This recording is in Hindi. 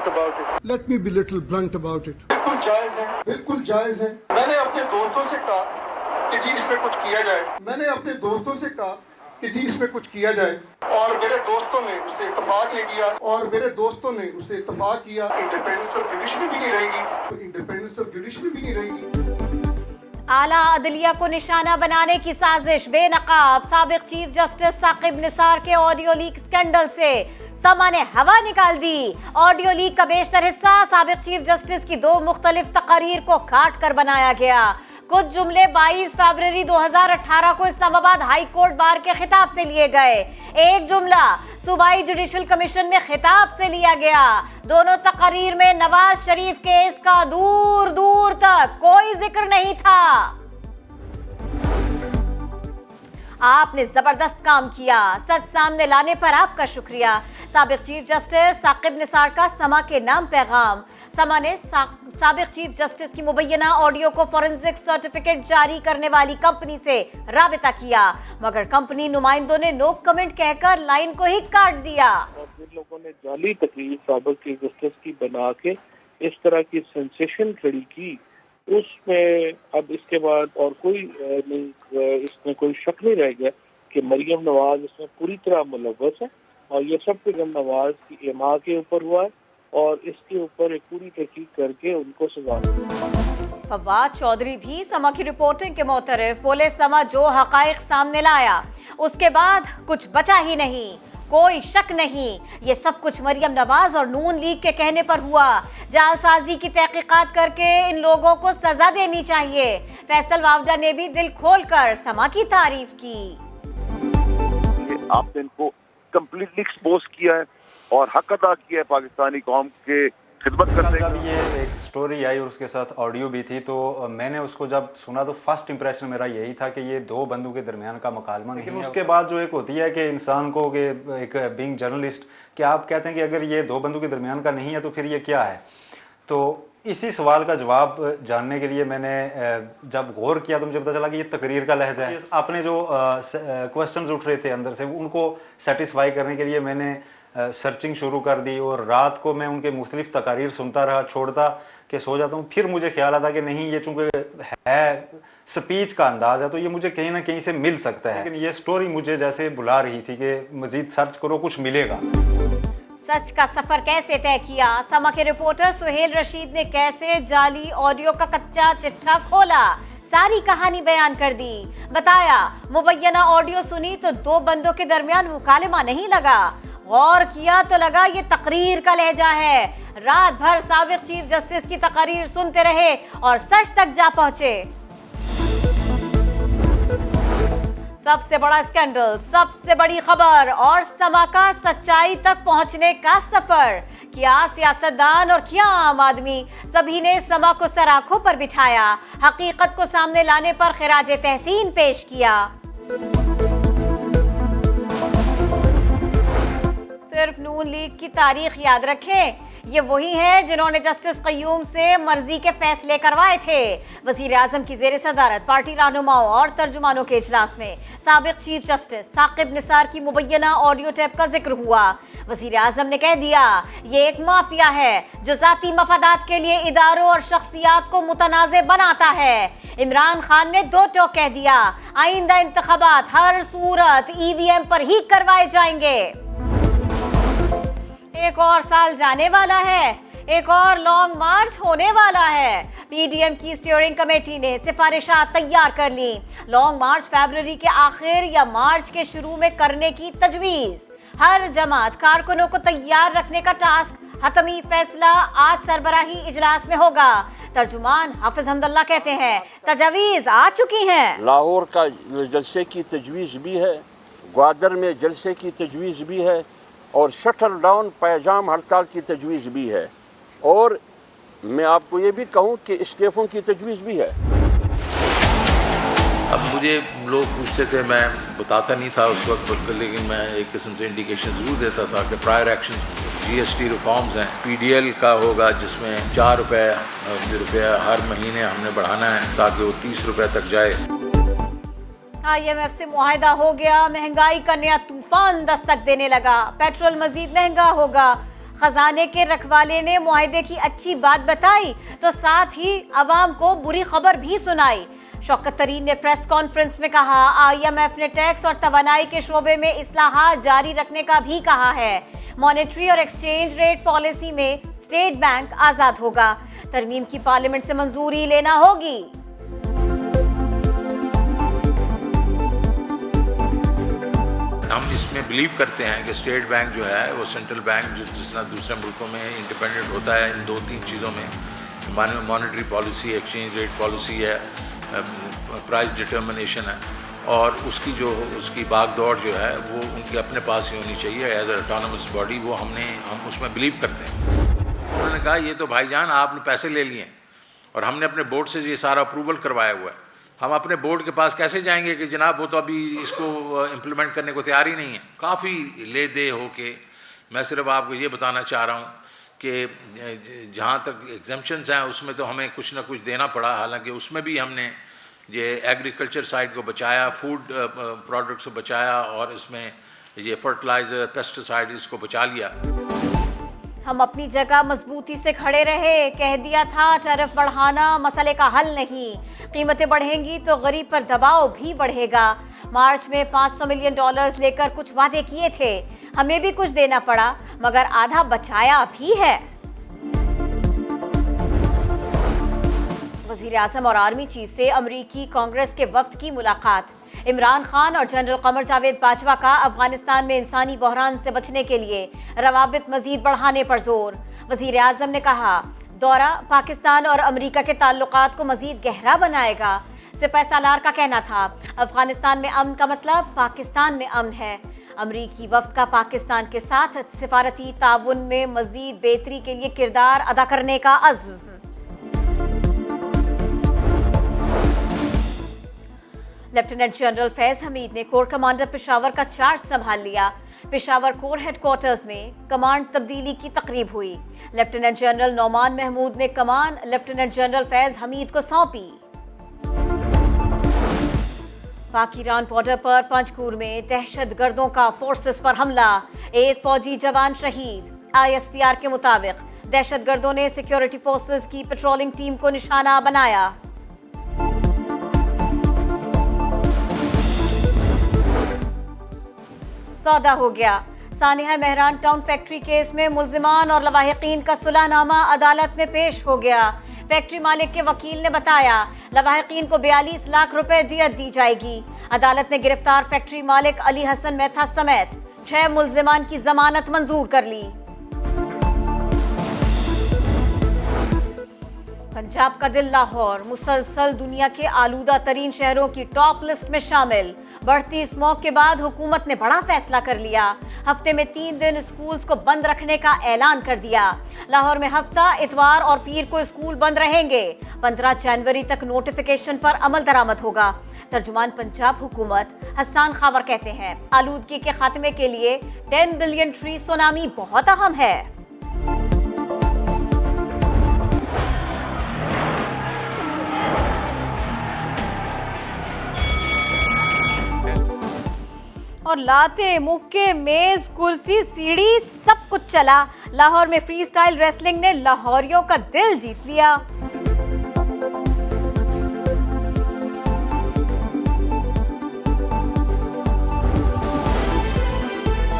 blunt about it. Let me be little blunt about it. बिल्कुल जायज है, बिल्कुल जायज है। मैंने अपने दोस्तों से कहा कि जी इस पे कुछ किया जाए, मैंने अपने दोस्तों से कहा कि जी इस पे कुछ किया जाए, और मेरे दोस्तों ने उससे इत्तेफाक नहीं किया। और मेरे दोस्तों ने उसे इत्तेफाक किया। इंडिपेंडेंस ऑफ जुडिशरी भी नहीं रहेगी। तो इंडिपेंडेंस ऑफ जुडिशरी भी नहीं रहेगी। आला अदलिया को निशाना बनाने की साजिश, बेनकाब साबिक चीफ जस्टिस साकिब निसार के ऑडियो लीक स्कैंडल से समा ने हवा निकाल दी। ऑडियो लीक का बेशतर हिस्सा साबिक चीफ जस्टिस की 2 मुख्तलिफ तकारीर को काट कर बनाया गया। कुछ जुमले 22 फरवरी 2018 को इस्लामाबाद हाई कोर्ट बार के खिताब से लिए गए। एक जुमला सूबाई जुडिशल कमीशन में खिताब से लिया गया। दोनों तकरीर में नवाज शरीफ केस का दूर दूर तक कोई जिक्र नहीं था। आपने जबरदस्त काम किया, सच सामने लाने पर आपका शुक्रिया। साबिक चीफ जस्टिस साकिब निसार का समा के नाम पैगाम। समा ने साबिक चीफ जस्टिस की मुबैना ऑडियो को फॉरेंसिक सर्टिफिकेट जारी करने वाली कंपनी से राबिता किया, मगर कंपनी नुमाइंदों ने नो कमेंट कहकर लाइन को ही काट दिया। और जिन लोगों ने जाली तकरीर साबिक चीफ जस्टिस की बना के इस तरह की सेंसेशन खड़ी की, उसमें अब इसके बाद और कोई इसमें कोई शक नहीं रह गया कि मरियम नवाज इसमें पूरी तरह मुलव्वस है, और ये सब मरियम नवाज की इमा के ऊपर हुआ है, और इसके ऊपर एक पूरी तहकीक करके उनको सजा दी। फवाद चौधरी भी समा की रिपोर्टिंग के मोतरफ बोले, समा जो हकाइक सामने लाया उसके बाद कुछ बचा ही नहीं, कोई शक नहीं, ये सब कुछ मरियम नवाज और नून लीग के कहने पर हुआ। जालसाजी की तहकीकात करके इन लोगों को सजा देनी चाहिए। फैसल वावजा ने भी दिल खोलकर समा की तारीफ की। आपने इनको कंप्लीटली एक्सपोज किया है और हक अदा किया है पाकिस्तानी कौम के खिदमत करने का। ये एक स्टोरी आई और उसके साथ ऑडियो भी थी, तो मैंने उसको जब सुना तो फर्स्ट इंप्रेशन मेरा यही था कि ये 2 बंदों के दरमियान का मुकालमा नहीं है। उसके बाद जो एक होती है कि इंसान को कि एक बीइंग जर्नलिस्ट कि आप कहते हैं कि अगर ये 2 बंदों के दरमियान का नहीं है तो फिर ये क्या है। तो इसी सवाल का जवाब जानने के लिए मैंने जब गौर किया तो मुझे पता चला कि ये तकरीर का लहजा है। आपने जो क्वेश्चंस उठ रहे थे अंदर से उनको सेटिस्फाई करने के लिए मैंने सर्चिंग शुरू कर दी, और रात को मैं उनके मुख्तलिफ तकारीर सुनता रहा, छोड़ता कि सो जाता हूँ। फिर मुझे ख्याल आता कि नहीं, ये चूंकि है स्पीच का अंदाज है तो ये मुझे कहीं ना कहीं से मिल सकता है, लेकिन ये स्टोरी मुझे जैसे बुला रही थी कि मजीद सर्च करो कुछ मिलेगा। सच का सफर कैसे तय किया, समा के रिपोर्टर सुहेल रशीद ने कैसे जाली ऑडियो का कच्चा चिट्ठा खोला, सारी कहानी बयान कर दी। बताया मुबैना ऑडियो सुनी तो 2 बंदों के दरमियान मुकालमा नहीं लगा, गौर किया तो लगा ये तकरीर का लहजा है। रात भर साबिक चीफ जस्टिस की तकरीर सुनते रहे और सच तक जा पहुंचे। सबसे बड़ा स्कैंडल, सबसे बड़ी खबर और समा का सच्चाई तक पहुंचने का सफर। क्या सियासतदान और क्या आम आदमी, सभी ने समा को सराखों पर बिठाया, हकीकत को सामने लाने पर खिराजे तहसीन पेश किया। सिर्फ नून लीग की तारीख याद रखें, ये वही है जिन्होंने जस्टिस कय्यूम से मर्जी के फैसले करवाए थे। वजीर आजम की जेर सदारत पार्टी रहनुमाओं और तर्जुमानों के इजलास में साबिक चीफ जस्टिस साकिब निसार की मुबैना ऑडियो टेप का जिक्र हुआ। वजीर आजम ने कह दिया ये एक माफिया है जो जाती मफादात के लिए इदारों और शख्सियात को मुतनाज़े बनाता है। इमरान खान ने 2 टोक कह दिया, आइंदा इंतखाबात हर सूरत EVM पर ही करवाए जाएंगे। एक और साल जाने वाला है, एक और लॉन्ग मार्च होने वाला है। PDM की स्टीयरिंग कमेटी ने सिफारिशात तैयार कर ली। लॉन्ग मार्च फरवरी के आखिर या मार्च के शुरू में करने की तजवीज। हर जमात कारकुनों को तैयार रखने का टास्क। हतमी फैसला आज सरबराही इजलास में होगा। तर्जुमान हाफिज हमदुल्ला कहते हैं तजवीज आ चुकी हैं। लाहौर का जलसे की तजवीज़ भी है, ग्वादर में जलसे की तजवीज़ भी है, और शटल डाउन पैजाम हड़ताल की तजवीज़ भी है, और मैं आपको ये भी कहूँ कि इस्तीफों की तजवीज़ भी है। अब मुझे लोग पूछते थे, मैं बताता नहीं था उस वक्त, लेकिन मैं एक किस्म से इंडिकेशन ज़रूर देता था कि प्रायर एक्शन GST रिफॉर्म्स हैं। PDL का होगा जिसमें 4 रुपये हर महीने हमने बढ़ाना है ताकि वो 30 रुपये तक जाए। IMF से मुआहिदा हो गया, महंगाई का नया तूफान दस्तक देने लगा, पेट्रोल मजीद महंगा होगा। खजाने के रखवाले ने मुआहदे की अच्छी बात बताई तो साथ ही अवाम को बुरी खबर भी सुनाई। शौकत तरीन ने प्रेस कॉन्फ्रेंस में कहा, IMF ने टैक्स और तवानाई के शोबे में इस्लाहात जारी रखने का भी कहा है। मॉनेटरी और एक्सचेंज रेट पॉलिसी में स्टेट बैंक आजाद होगा। तरमीम की पार्लियामेंट से मंजूरी लेना होगी। हम इसमें बिलीव करते हैं कि स्टेट बैंक जो है वो सेंट्रल बैंक जो जिस तरह दूसरे मुल्कों में इंडिपेंडेंट होता है इन 2-3 चीज़ों में, monetary policy, exchange rate policy है, प्राइस डिटर्मिनेशन है, और उसकी भागदौड़ जो है वो उनके अपने पास ही होनी चाहिए एज ए ऑटोनमस बॉडी। वो हम उसमें बिलीव करते हैं। उन्होंने कहा ये तो भाईजान आपने पैसे ले लिए और हमने अपने बोर्ड से ये सारा अप्रूवल करवाया हुआ है, हम अपने बोर्ड के पास कैसे जाएंगे कि जनाब वो तो अभी इसको इम्प्लीमेंट करने को तैयार ही नहीं है। काफ़ी ले दे हो के मैं सिर्फ आपको ये बताना चाह रहा हूँ कि जहाँ तक एग्जम्पशंस हैं उसमें तो हमें कुछ ना कुछ देना पड़ा, हालांकि उसमें भी हमने ये एग्रीकल्चर साइड को बचाया, फूड प्रोडक्ट्स को बचाया, और इसमें ये फर्टिलाइज़र, पेस्टिसाइड इसको बचा लिया। हम अपनी जगह मजबूती से खड़े रहे, कह दिया था टैरिफ बढ़ाना मसले का हल नहीं, कीमतें बढ़ेंगी तो गरीब पर दबाव भी बढ़ेगा। मार्च में $500 मिलियन लेकर कुछ वादे किए थे, हमें भी कुछ देना पड़ा मगर आधा बचाया भी है। वज़ीर आज़म और आर्मी चीफ से अमरीकी कांग्रेस के वफ्द की मुलाकात। इमरान खान और जनरल कमर जावेद बाजवा का अफगानिस्तान में इंसानी बहरान से बचने के लिए रवाबित मजीद बढ़ाने पर जोर। वज़ीर आज़म ने कहा दौरा पाकिस्तान और अमरीका के ताल्लुकात को मजीद गहरा बनाएगा। सिपाही सालार का कहना था अफगानिस्तान में अमन का मतलब पाकिस्तान में अमन है। अमरीकी वफ्द का पाकिस्तान के साथ सिफारती ताउन में मजीद बेहतरी के लिए किरदार अदा करने का अज़्म। लेफ्टिनेंट जनरल फैज हमीद ने कोर कमांडर पेशावर का चार्ज संभाल लिया। पेशावर कोर हेडक्वार्टर्स में कमांड तब्दीली की तकरीब हुई। लेफ्टिनेंट जनरल नौमान महमूद ने कमान लेफ्टिनेंट जनरल फैज हमीद को सौंपी। पाक ईरान बॉर्डर पर पंजकूर में दहशतगर्दों का फोर्सेस पर हमला, एक फौजी जवान शहीद। ISPR के मुताबिक दहशतगर्दों ने सिक्योरिटी फोर्सेस की पेट्रोलिंग टीम को निशाना बनाया। सौदा हो गया। Sania Mehran town factory case में मुल्जिमान और लवाहिकीन का सुलहनामा अदालत में पेश हो गया। फैक्ट्री मालिक के वकील ने बताया लवाहिकीन को 42 लाख रुपए दियत दी जाएगी। अदालत ने गिरफ्तार फैक्ट्री मालिक अली हसन मेहता समेत 6 मुल्जिमान की जमानत मंजूर कर ली। पंजाब का दिल लाहौर मुसलसल दुनिया के आलूदा तरीन शहरों की टॉप लिस्ट में शामिल। बढ़ती स्मॉग के बाद हुकूमत ने बड़ा फैसला कर लिया। हफ्ते में 3 दिन स्कूल्स को बंद रखने का ऐलान कर दिया। लाहौर में हफ्ता इतवार और पीर को स्कूल बंद रहेंगे। 15 जनवरी तक नोटिफिकेशन पर अमल दरामद होगा। तर्जुमान पंजाब हुकूमत हसन खावर कहते हैं आलूदगी के खात्मे के लिए 10 बिलियन ट्री सुनामी बहुत अहम है। और लाते मुक्के मेज कुर्सी सीढ़ी सब कुछ चला। लाहौर में फ्री स्टाइल रेसलिंग ने लाहौरियों का दिल जीत लिया।